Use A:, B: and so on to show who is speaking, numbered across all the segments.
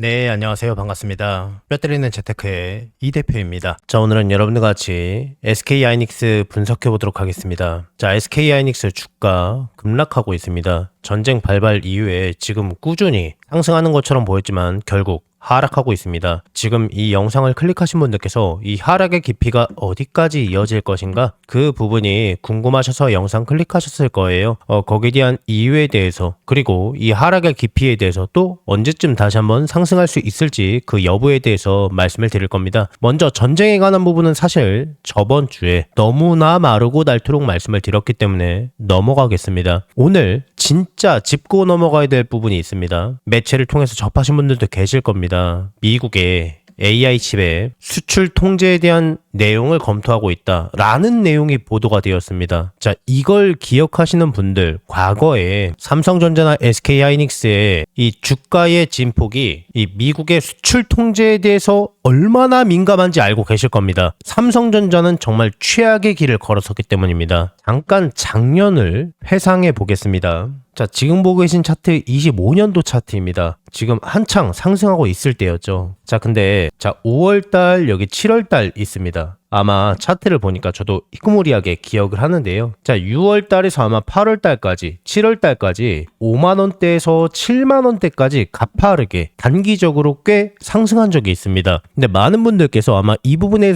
A: 네, 안녕하세요. 반갑습니다. 뼈 때리는 재테크의 이 대표입니다. 자, 오늘은 여러분들과 같이 SK 하이닉스 분석해 보도록 하겠습니다. 자, SK 하이닉스 주가 급락하고 있습니다. 전쟁 발발 이후에 지금 꾸준히 상승하는 것처럼 보였지만 결국 하락하고 있습니다. 지금 이 영상을 클릭하신 분들께서 이 하락의 깊이가 어디까지 이어질 것인가? 그 부분이 궁금하셔서 영상 클릭하셨을 거예요. 거기에 대한 이유에 대해서 그리고 이 하락의 깊이에 대해서 또 언제쯤 다시 한번 상승할 수 있을지 그 여부에 대해서 말씀을 드릴 겁니다. 먼저 전쟁에 관한 부분은 사실 저번 주에 너무나 마르고 닳도록 말씀을 드렸기 때문에 넘어가겠습니다. 오늘 진짜 짚고 넘어가야 될 부분이 있습니다. 매체를 통해서 접하신 분들도 계실 겁니다. 미국의 AI 칩의 수출 통제에 대한 내용을 검토하고 있다라는 내용이 보도가 되었습니다. 자, 이걸 기억하시는 분들, 과거에 삼성전자나 SK 하이닉스의 이 주가의 진폭이 이 미국의 수출 통제에 대해서 얼마나 민감한지 알고 계실 겁니다. 삼성전자는 정말 최악의 길을 걸어섰기 때문입니다. 잠깐 작년을 회상해 보겠습니다. 자, 지금 보고 계신 차트 25년도 차트입니다. 지금 한창 상승하고 있을 때였죠. 자, 근데 5월달 여기 7월달 있습니다. 아마 차트를 보니까 저도 희끄무리하게 기억을 하는데요. 자, 6월달에서 아마 8월달까지 7월달까지 5만원대에서 7만원대까지 가파르게 단기적으로 꽤 상승한 적이 있습니다. 근데 많은 분들께서 아마 이 부분에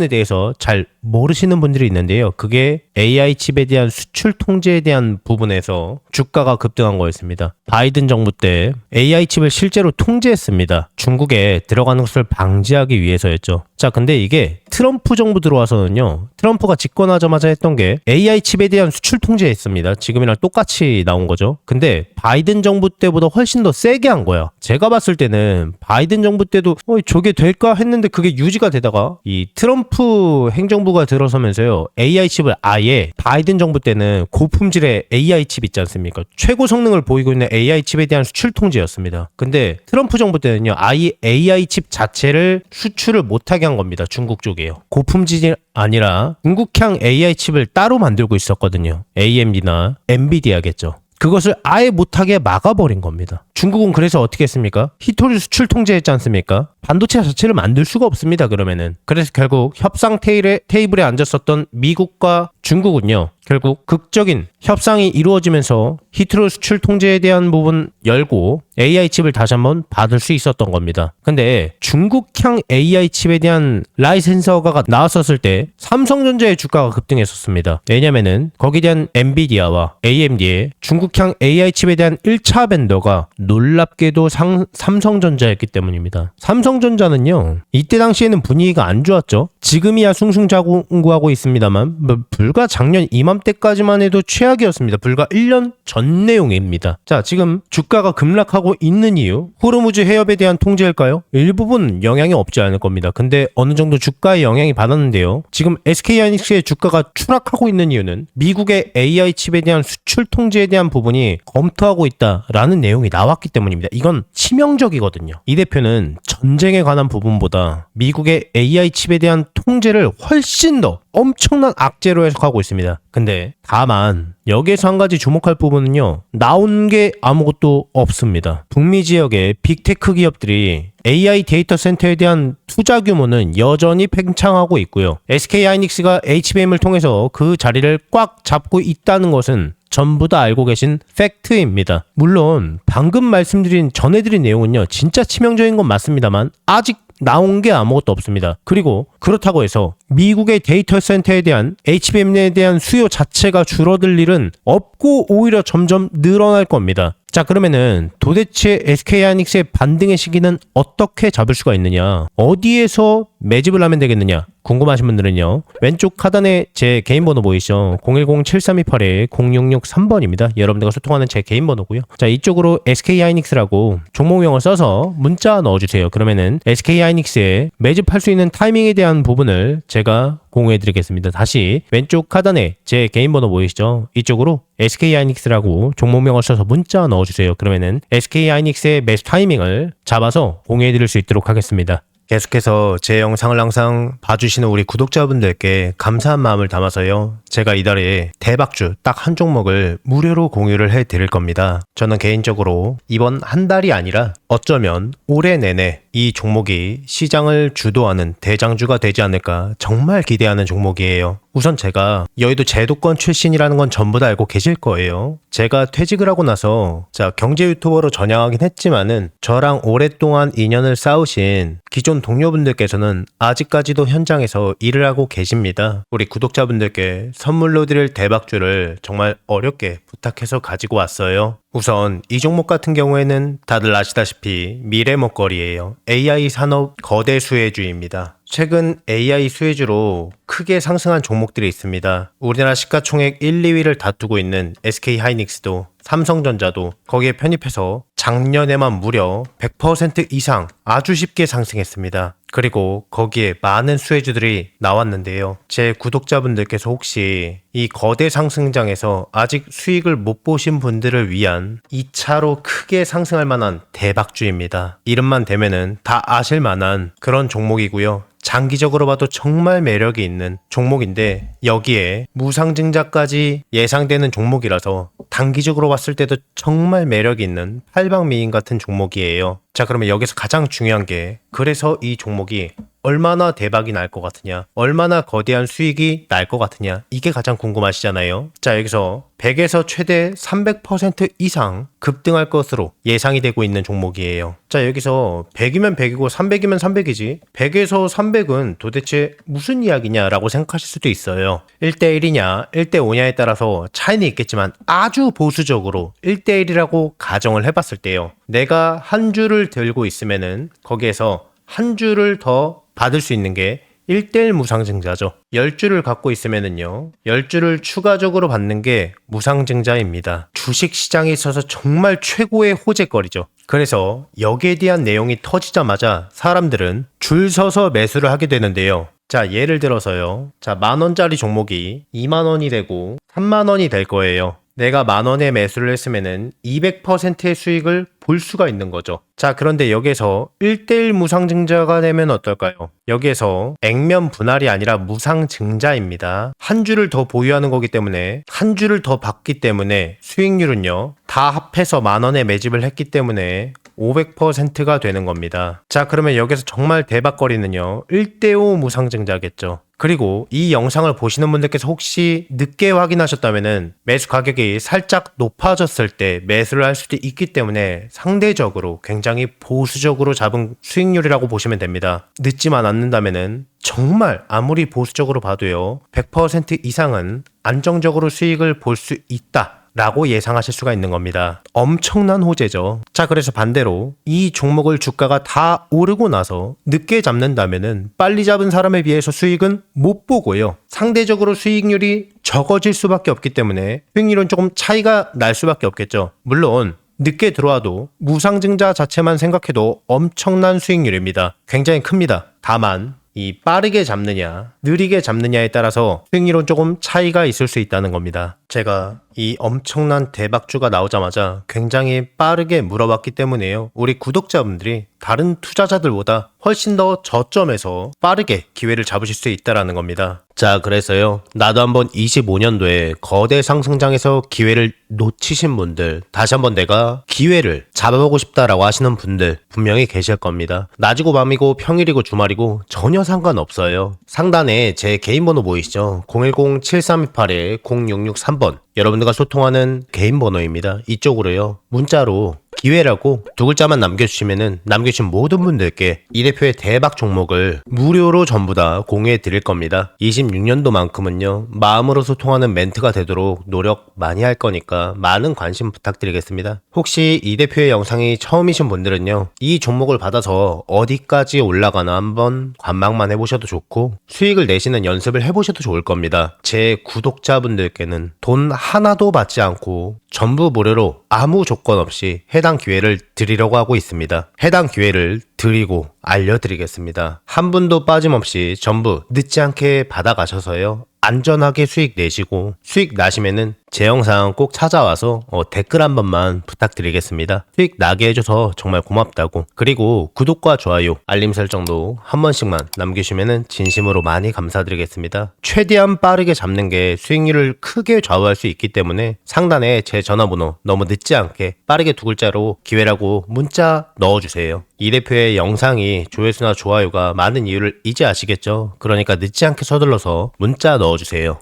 A: 대해서 잘 모르시는 분들이 있는데요. 그게 AI 칩에 대한 수출 통제에 대한 부분에서 주가가 급등한 거였습니다. 바이든 정부 때 AI 칩을 실제로 통제했습니다. 중국에 들어가는 것을 방지하기 위해서였죠. 자, 근데 이게 트럼프 정부 들어와서는요, 트럼프가 집권하자마자 했던 게 AI 칩에 대한 수출 통제했습니다. 지금이랑 똑같이 나온 거죠. 근데 바이든 정부 때보다 훨씬 더 세게 한 거야. 제가 봤을 때는 바이든 정부 때도 저게 될까 했는데 그게 유지가 되다가 이 트럼프 행정부가 들어서면서요, AI 칩을 아예 바이든 정부 때는 고품질의 AI 칩 있지 않습니까? 최고 성능을 보이고 있는 AI 칩에 대한 수출 통제였습니다. 근데 트럼프 정부 때는요, 아예 AI 칩 자체를 수출을 못하게 한 겁니다. 중국 쪽이에요. 고품질이 아니라 중국향 AI 칩을 따로 만들고 있었거든요. AMD나 엔비디아겠죠. 그것을 아예 못하게 막아버린 겁니다. 중국은 그래서 어떻게 했습니까? 히토리 수출 통제했지 않습니까? 반도체 자체를 만들 수가 없습니다. 그러면은. 그래서 결국 협상 테이블에 앉았었던 미국과 중국은요, 결국 극적인 협상이 이루어지면서 히토리 수출 통제에 대한 부분 열고 AI 칩을 다시 한번 받을 수 있었던 겁니다. 근데 중국향 AI 칩에 대한 라이센서가 나왔었을 때 삼성전자의 주가가 급등했었습니다. 왜냐면은 거기에 대한 엔비디아와 AMD의 중국향 AI 칩에 대한 1차 벤더가 놀랍게도 삼성전자였기 때문입니다. 삼성전자는요, 이때 당시에는 분위기가 안 좋았죠. 지금이야 숭숭자구하고 있습니다만 불과 작년 이맘때까지만 해도 최악이었습니다. 불과 1년 전 내용입니다. 자, 지금 주가가 급락하고 있는 이유, 호르무즈 해협에 대한 통제일까요? 일부분 영향이 없지 않을 겁니다. 근데 어느 정도 주가에 영향이 받았는데요. 지금 SK하이닉스의 주가가 추락하고 있는 이유는 미국의 AI 칩에 대한 수출 통제에 대한 부분이 검토하고 있다라는 내용이 나왔기 때문입니다. 이건 치명적이거든요. 이 대표는 전쟁에 관한 부분보다 미국의 AI 칩에 대한 통제를 훨씬 더 엄청난 악재로 해석하고 있습니다. 근데 다만 여기에서 한 가지 주목할 부분은요, 나온 게 아무것도 없습니다. 북미 지역의 빅테크 기업들이 AI 데이터 센터에 대한 투자 규모는 여전히 팽창하고 있고요. SK하이닉스가 HBM을 통해서 그 자리를 꽉 잡고 있다는 것은 전부 다 알고 계신 팩트입니다. 물론 방금 말씀드린 전해드린 내용은요, 진짜 치명적인 건 맞습니다만 아직 나온 게 아무것도 없습니다. 그리고 그렇다고 해서 미국의 데이터 센터에 대한 HBM에 대한 수요 자체가 줄어들 일은 없고 오히려 점점 늘어날 겁니다. 자, 그러면은 도대체 SK하이닉스의 반등의 시기는 어떻게 잡을 수가 있느냐? 어디에서 매집을 하면 되겠느냐? 궁금하신 분들은요, 왼쪽 하단에 제 개인 번호 보이시죠? 010-7328-0663번입니다. 여러분들과 소통하는 제 개인 번호고요. 자, 이쪽으로 SK하이닉스라고 종목명을 써서 문자 넣어주세요. 그러면은 SK하이닉스에 매집할 수 있는 타이밍에 대한 부분을 제가 공유해드리겠습니다. 다시 왼쪽 하단에 제 개인 번호 보이시죠? 이쪽으로 SK하이닉스라고 종목명을 써서 문자 넣어주세요. 그러면은 SK하이닉스의 매수 타이밍을 잡아서 공유해드릴 수 있도록 하겠습니다. 계속해서 제 영상을 항상 봐주시는 우리 구독자분들께 감사한 마음을 담아서요. 제가 이달에 대박주 딱 한 종목을 무료로 공유를 해드릴 겁니다. 저는 개인적으로 이번 한 달이 아니라 어쩌면 올해 내내 이 종목이 시장을 주도하는 대장주가 되지 않을까 정말 기대하는 종목이에요. 우선 제가 여의도 제도권 출신이라는 건 전부 다 알고 계실 거예요. 제가 퇴직을 하고 나서 경제 유튜버로 전향하긴 했지만은 저랑 오랫동안 인연을 쌓으신 기존 동료분들께서는 아직까지도 현장에서 일을 하고 계십니다. 우리 구독자분들께 선물로 드릴 대박주를 정말 어렵게 부탁해서 가지고 왔어요. 우선 이 종목 같은 경우에는 다들 아시다시피 미래 먹거리예요. AI 산업 거대 수혜주입니다. 최근 AI 수혜주로 크게 상승한 종목들이 있습니다. 우리나라 시가총액 1, 2위를 다투고 있는 SK하이닉스도 삼성전자도 거기에 편입해서 작년에만 무려 100% 이상 아주 쉽게 상승했습니다. 그리고 거기에 많은 수혜주들이 나왔는데요. 제 구독자분들께서 혹시 이 거대 상승장에서 아직 수익을 못 보신 분들을 위한 2차로 크게 상승할 만한 대박주입니다. 이름만 대면은 다 아실 만한 그런 종목이고요. 장기적으로 봐도 정말 매력이 있는 종목인데 여기에 무상증자까지 예상되는 종목이라서 단기적으로 봤을 때도 정말 매력이 있는 팔방미인 같은 종목이에요. 자, 그러면 여기서 가장 중요한 게 그래서 이 종목이 얼마나 대박이 날 것 같으냐, 얼마나 거대한 수익이 날 것 같으냐, 이게 가장 궁금하시잖아요. 자, 여기서 100에서 최대 300% 이상 급등할 것으로 예상이 되고 있는 종목이에요. 자, 여기서 100이면 100이고 300이면 300이지 100에서 300은 도대체 무슨 이야기냐라고 생각하실 수도 있어요. 1대1이냐 1대5냐에 따라서 차이는 있겠지만 아주 보수적으로 1대1이라고 가정을 해봤을 때요, 내가 한 주를 들고 있으면은 거기에서 한 주를 더 받을 수 있는 게 1대1 무상증자죠. 10주를 갖고 있으면은요, 10주를 추가적으로 받는 게 무상증자입니다. 주식시장에 있어서 정말 최고의 호재거리죠. 그래서 여기에 대한 내용이 터지자마자 사람들은 줄 서서 매수를 하게 되는데요. 자, 예를 들어서요. 자, 10,000원짜리 종목이 20,000원이 되고 30,000원이 될 거예요. 내가 10,000원에 매수를 했으면은 200%의 수익을 볼 수가 있는 거죠. 자, 그런데 여기서 1대1 무상증자가 되면 어떨까요? 여기에서 액면 분할이 아니라 무상증자입니다. 한 주를 더 보유하는 거기 때문에 한 주를 더 받기 때문에 수익률은요, 다 합해서 10,000원에 매집을 했기 때문에 500%가 되는 겁니다. 자, 그러면 여기서 정말 대박거리는요, 1대5 무상증자겠죠. 그리고 이 영상을 보시는 분들께서 혹시 늦게 확인하셨다면은 매수 가격이 살짝 높아졌을 때 매수를 할 수도 있기 때문에 상대적으로 굉장히 보수적으로 잡은 수익률이라고 보시면 됩니다. 늦지만 않는다면은 정말 아무리 보수적으로 봐도요, 100% 이상은 안정적으로 수익을 볼 수 있다 라고 예상하실 수가 있는 겁니다. 엄청난 호재죠. 자, 그래서 반대로 이 종목을 주가가 다 오르고 나서 늦게 잡는다면은 빨리 잡은 사람에 비해서 수익은 못 보고요, 상대적으로 수익률이 적어질 수밖에 없기 때문에 수익률은 조금 차이가 날 수밖에 없겠죠. 물론 늦게 들어와도 무상증자 자체만 생각해도 엄청난 수익률입니다. 굉장히 큽니다. 다만 이 빠르게 잡느냐 느리게 잡느냐에 따라서 수익률은 조금 차이가 있을 수 있다는 겁니다. 제가 이 엄청난 대박주가 나오자마자 굉장히 빠르게 물어봤기 때문에요, 우리 구독자분들이 다른 투자자들보다 훨씬 더 저점에서 빠르게 기회를 잡으실 수 있다는 겁니다. 자, 그래서요, 나도 한번 25년도에 거대 상승장에서 기회를 놓치신 분들, 다시 한번 내가 기회를 잡아보고 싶다라고 하시는 분들 분명히 계실 겁니다. 낮이고 밤이고 평일이고 주말이고 전혀 상관없어요. 상단에 제 개인 번호 보이시죠? 010-7328-0663번 여러분들과 소통하는 개인 번호입니다. 이쪽으로요, 문자로 기회라고 두 글자만 남겨주시면은 남겨주신 모든 분들께 이 대표의 대박 종목을 무료로 전부 다 공유해 드릴 겁니다. 26년도만큼은요, 마음으로 소통하는 멘트가 되도록 노력 많이 할 거니까 많은 관심 부탁드리겠습니다. 혹시 이 대표의 영상이 처음이신 분들은요, 이 종목을 받아서 어디까지 올라가나 한번 관망만 해보셔도 좋고 수익을 내시는 연습을 해보셔도 좋을 겁니다. 제 구독자분들께는 돈 하나도 받지 않고 전부 무료로 아무 조건 없이 해당 기회를 드리려고 하고 있습니다. 해당 기회를 드리고 알려드리겠습니다. 한 분도 빠짐없이 전부 늦지 않게 받아가셔서요, 안전하게 수익 내시고 수익 나시면은 제 영상 꼭 찾아와서 댓글 한 번만 부탁드리겠습니다. 수익 나게 해줘서 정말 고맙다고. 그리고 구독과 좋아요, 알림 설정도 한 번씩만 남겨주시면 진심으로 많이 감사드리겠습니다. 최대한 빠르게 잡는 게 수익률을 크게 좌우할 수 있기 때문에 상단에 제 전화번호 너무 늦지 않게 빠르게 2글자로 기회라고 문자 넣어주세요. 이 대표의 영상이 조회수나 좋아요가 많은 이유를 이제 아시겠죠? 그러니까 늦지 않게 서둘러서 문자 넣어주세요.